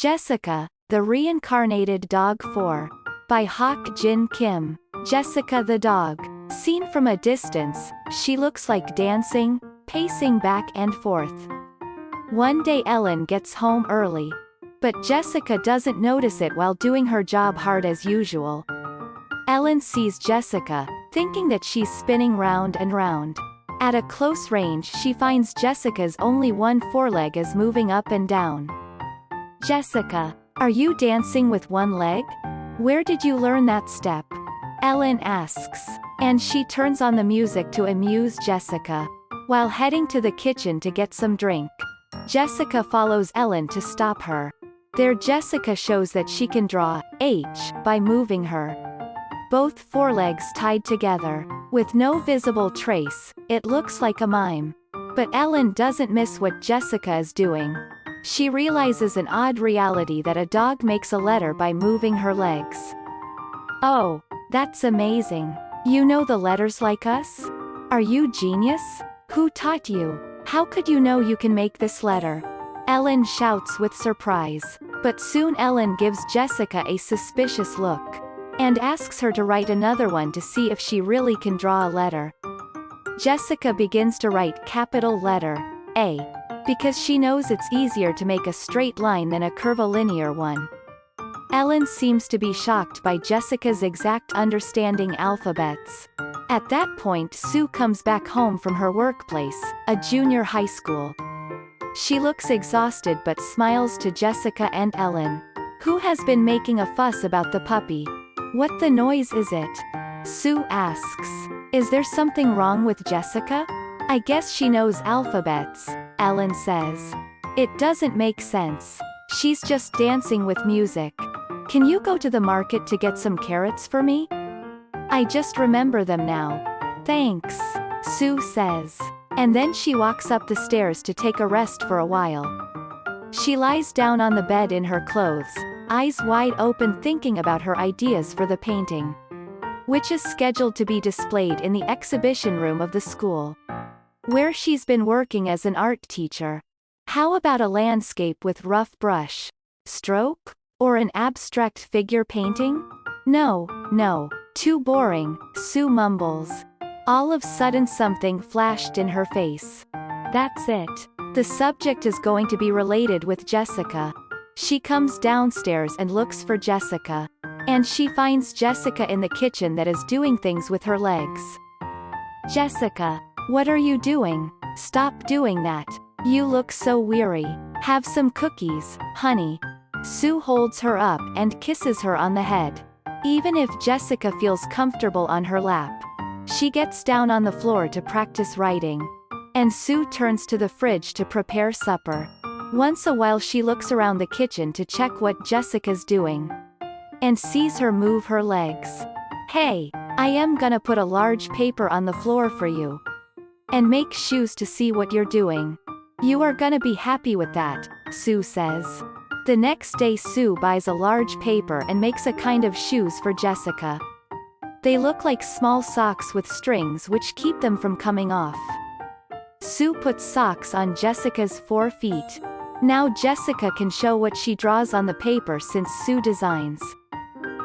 Jessica, the Reincarnated Dog 4. By Hak Jin Kim. Jessica the dog. Seen from a distance, she looks like dancing, pacing back and forth. One day Ellen gets home early. But Jessica doesn't notice it while doing her job hard as usual. Ellen sees Jessica, thinking that she's spinning round and round. At a close range she finds Jessica's only one foreleg is moving up and down. Jessica, are you dancing with one leg? Where did you learn that step? Ellen asks. And she turns on the music to amuse Jessica. While heading to the kitchen to get some drink, Jessica follows Ellen to stop her. There Jessica shows that she can draw H by moving her both forelegs tied together. With no visible trace, it looks like a mime. But Ellen doesn't miss what Jessica is doing. She realizes an odd reality that a dog makes a letter by moving her legs. Oh, that's amazing. You know the letters like us? Are you genius? Who taught you? How could you know you can make this letter? Ellen shouts with surprise. But soon Ellen gives Jessica a suspicious look. And asks her to write another one to see if she really can draw a letter. Jessica begins to write capital letter A, because she knows it's easier to make a straight line than a curvilinear one. Ellen seems to be shocked by Jessica's exact understanding alphabets. At that point Sue comes back home from her workplace, a junior high school. She looks exhausted but smiles to Jessica and Ellen. Who has been making a fuss about the puppy? What the noise is it? Sue asks. Is there something wrong with Jessica? I guess she knows alphabets, Ellen says. It doesn't make sense. She's just dancing with music. Can you go to the market to get some carrots for me? I just remember them now. Thanks, Sue says. And then she walks up the stairs to take a rest for a while. She lies down on the bed in her clothes, eyes wide open thinking about her ideas for the painting, which is scheduled to be displayed in the exhibition room of the school, where she's been working as an art teacher. How about a landscape with rough brush stroke? Or an abstract figure painting? No, too boring, Sue mumbles. All of a sudden something flashed in her face. That's it. The subject is going to be related with Jessica. She comes downstairs and looks for Jessica. And she finds Jessica in the kitchen that is doing things with her legs. Jessica, what are you doing? Stop doing that. You look so weary. Have some cookies, honey. Sue holds her up and kisses her on the head. Even if Jessica feels comfortable on her lap, she gets down on the floor to practice writing. And Sue turns to the fridge to prepare supper. Once a while she looks around the kitchen to check what Jessica's doing. And sees her move her legs. Hey, I am gonna put a large paper on the floor for you. And make shoes to see what you're doing. You are gonna be happy with that, Sue says. The next day Sue buys a large paper and makes a kind of shoes for Jessica. They look like small socks with strings which keep them from coming off. Sue puts socks on Jessica's 4 feet. Now Jessica can show what she draws on the paper since Sue designs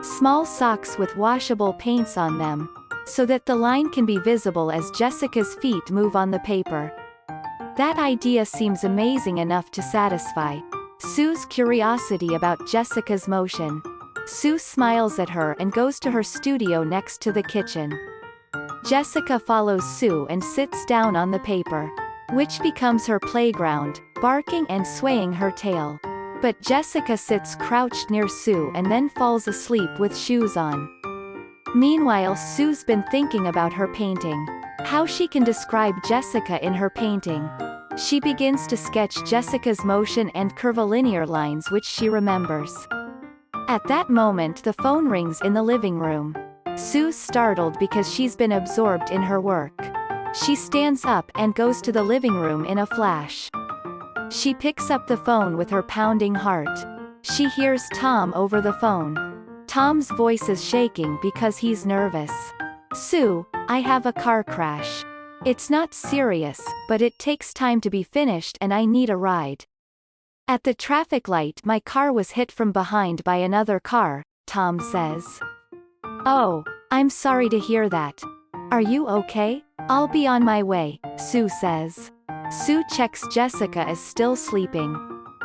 small socks with washable paints on them, so that the line can be visible as Jessica's feet move on the paper. That idea seems amazing enough to satisfy Sue's curiosity about Jessica's motion. Sue smiles at her and goes to her studio next to the kitchen. Jessica follows Sue and sits down on the paper, which becomes her playground, barking and swaying her tail. But Jessica sits crouched near Sue and then falls asleep with shoes on. Meanwhile Sue's been thinking about her painting. How she can describe Jessica in her painting. She begins to sketch Jessica's motion and curvilinear lines which she remembers. At that moment the phone rings in the living room. Sue's startled because she's been absorbed in her work. She stands up and goes to the living room in a flash. She picks up the phone with her pounding heart. She hears Tom over the phone. Tom's voice is shaking because he's nervous. Sue, I have a car crash. It's not serious, but it takes time to be finished and I need a ride. At the traffic light, my car was hit from behind by another car, Tom says. Oh, I'm sorry to hear that. Are you okay? I'll be on my way, Sue says. Sue checks Jessica is still sleeping.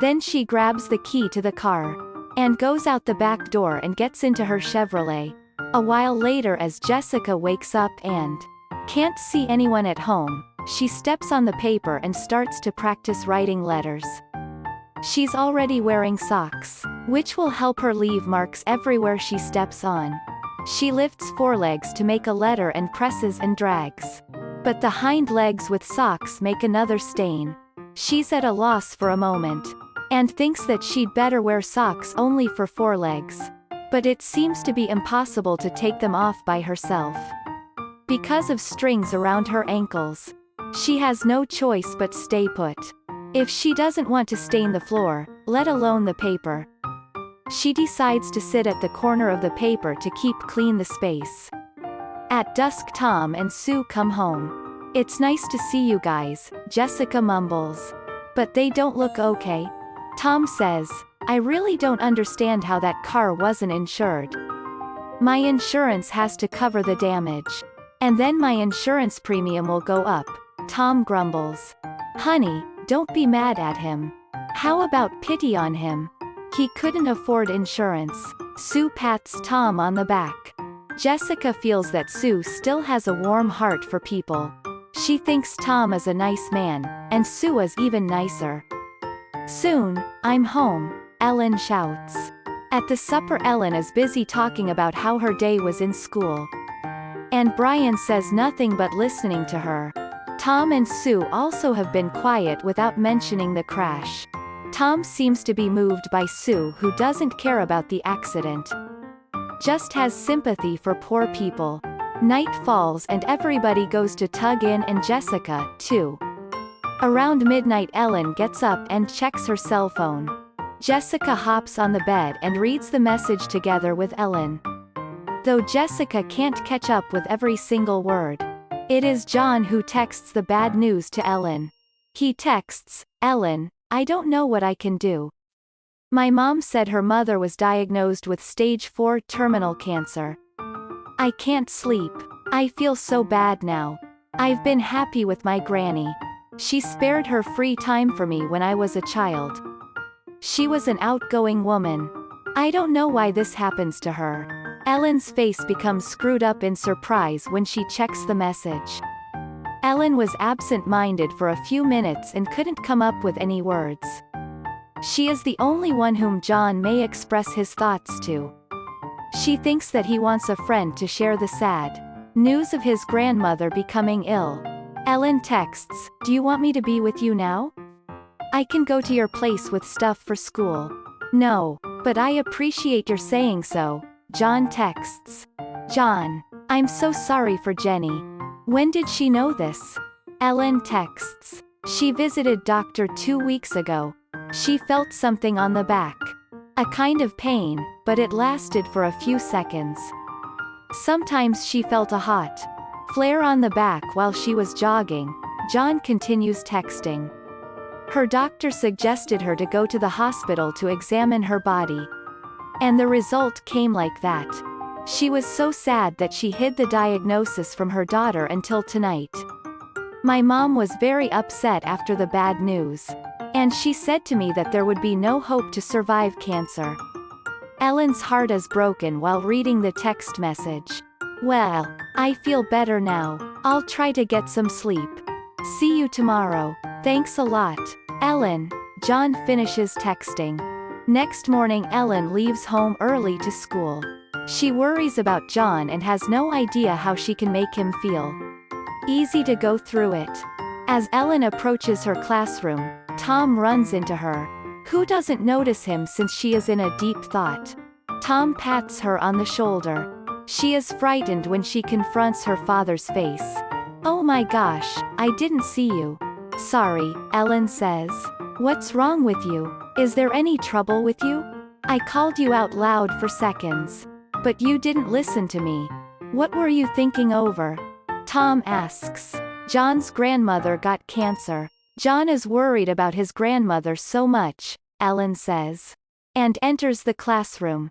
Then she grabs the key to the car and goes out the back door and gets into her Chevrolet. A while later, as Jessica wakes up and can't see anyone at home, she steps on the paper and starts to practice writing letters. She's already wearing socks, which will help her leave marks everywhere she steps on. She lifts forelegs to make a letter and presses and drags. But the hind legs with socks make another stain. She's at a loss for a moment, and thinks that she'd better wear socks only for forelegs. But it seems to be impossible to take them off by herself, because of strings around her ankles. She has no choice but stay put. If she doesn't want to stain the floor, let alone the paper. She decides to sit at the corner of the paper to keep clean the space. At dusk, Tom and Sue come home. It's nice to see you guys, Jessica mumbles. But they don't look okay. Tom says, I really don't understand how that car wasn't insured. My insurance has to cover the damage. And then my insurance premium will go up, Tom grumbles. Honey, don't be mad at him. How about pity on him? He couldn't afford insurance. Sue pats Tom on the back. Jessica feels that Sue still has a warm heart for people. She thinks Tom is a nice man, and Sue is even nicer. Soon, I'm home, Ellen shouts. At the supper, Ellen is busy talking about how her day was in school. And Brian says nothing but listening to her. Tom and Sue also have been quiet without mentioning the crash. Tom seems to be moved by Sue, who doesn't care about the accident. Just has sympathy for poor people. Night falls and everybody goes to tug in, and Jessica, too. Around midnight, Ellen gets up and checks her cell phone. Jessica hops on the bed and reads the message together with Ellen. Though Jessica can't catch up with every single word. It is John who texts the bad news to Ellen. He texts, Ellen, I don't know what I can do. My mom said her mother was diagnosed with stage 4 terminal cancer. I can't sleep. I feel so bad now. I've been happy with my granny. She spared her free time for me when I was a child. She was an outgoing woman. I don't know why this happens to her. Ellen's face becomes screwed up in surprise when she checks the message. Ellen was absent-minded for a few minutes and couldn't come up with any words. She is the only one whom John may express his thoughts to. She thinks that he wants a friend to share the sad news of his grandmother becoming ill. Ellen texts, do you want me to be with you now? I can go to your place with stuff for school. No, but I appreciate your saying so, John texts. John, I'm so sorry for Jenny. When did she know this? Ellen texts. She visited doctor 2 weeks ago. She felt something on the back. A kind of pain, but it lasted for a few seconds. Sometimes she felt a hot flare on the back while she was jogging. John continues texting. Her doctor suggested her to go to the hospital to examine her body. And the result came like that. She was so sad that she hid the diagnosis from her daughter until tonight. My mom was very upset after the bad news. And she said to me that there would be no hope to survive cancer. Ellen's heart is broken while reading the text message. Well, I feel better now. I'll try to get some sleep. See you tomorrow. Thanks a lot, Ellen. John finishes texting. Next morning, Ellen leaves home early to school. She worries about John and has no idea how she can make him feel easy to go through it. As Ellen approaches her classroom, Tom runs into her. Who doesn't notice him since she is in a deep thought? Tom pats her on the shoulder. She is frightened when she confronts her father's face. Oh my gosh, I didn't see you. Sorry, Ellen says. What's wrong with you? Is there any trouble with you? I called you out loud for seconds. But you didn't listen to me. What were you thinking over? Tom asks. John's grandmother got cancer. John is worried about his grandmother so much, Ellen says. And enters the classroom.